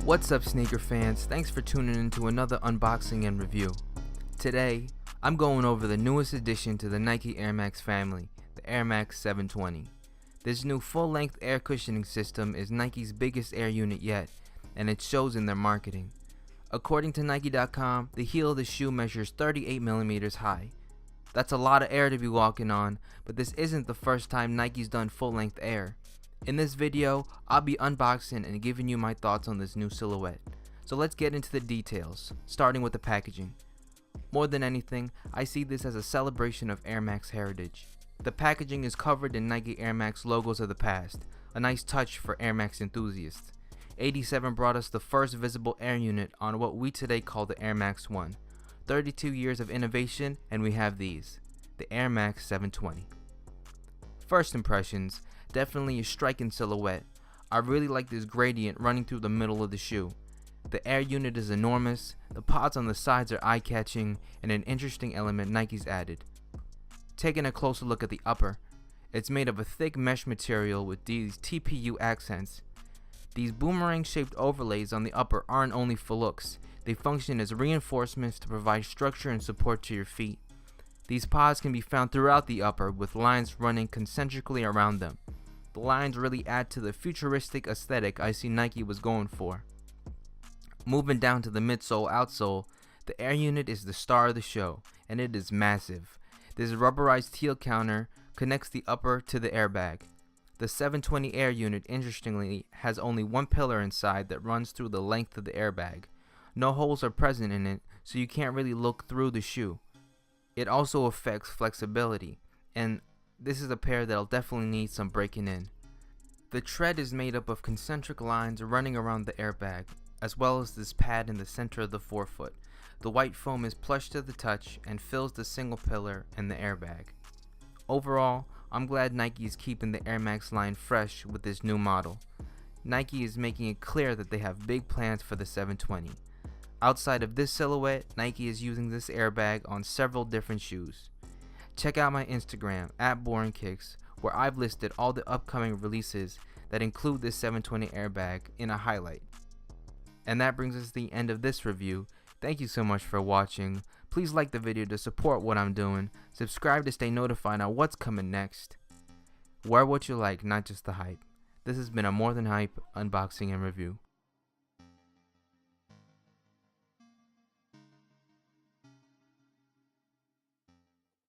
What's up, sneaker fans? Thanks for tuning in to another unboxing and review. Today, I'm going over the newest addition to the Nike Air Max family, the Air Max 720. This new full-length air cushioning system is Nike's biggest air unit yet, and it shows in their marketing. According to Nike.com, the heel of the shoe measures 38mm high. That's a lot of air to be walking on, but this isn't the first time Nike's done full-length air. In this video, I'll be unboxing and giving you my thoughts on this new silhouette. So let's get into the details, starting with the packaging. More than anything, I see this as a celebration of Air Max heritage. The packaging is covered in Nike Air Max logos of the past, a nice touch for Air Max enthusiasts. 87 brought us the first visible air unit on what we today call the Air Max 1. 32 years of innovation, and we have these, the Air Max 720. First impressions, definitely a striking silhouette. I really like this gradient running through the middle of the shoe. The air unit is enormous, the pods on the sides are eye-catching, and an interesting element Nike's added. Taking a closer look at the upper, it's made of a thick mesh material with these TPU accents. These boomerang-shaped overlays on the upper aren't only for looks, they function as reinforcements to provide structure and support to your feet. These pods can be found throughout the upper with lines running concentrically around them. The lines really add to the futuristic aesthetic I see Nike was going for. Moving down to the midsole outsole, the air unit is the star of the show, and it is massive. This rubberized heel counter connects the upper to the airbag. The 720 air unit, interestingly, has only one pillar inside that runs through the length of the airbag. No holes are present in it, so you can't really look through the shoe. It also affects flexibility, and this is a pair that'll definitely need some breaking in. The tread is made up of concentric lines running around the airbag, as well as this pad in the center of the forefoot. The white foam is plush to the touch and fills the single pillar and the airbag. Overall, I'm glad Nike is keeping the Air Max line fresh with this new model. Nike is making it clear that they have big plans for the 720. Outside of this silhouette, Nike is using this airbag on several different shoes. Check out my Instagram, @BoringKicks, where I've listed all the upcoming releases that include this 720 airbag in a highlight. And that brings us to the end of this review. Thank you so much for watching. Please like the video to support what I'm doing. Subscribe to stay notified on what's coming next. Wear what you like, not just the hype. This has been a More Than Hype unboxing and review.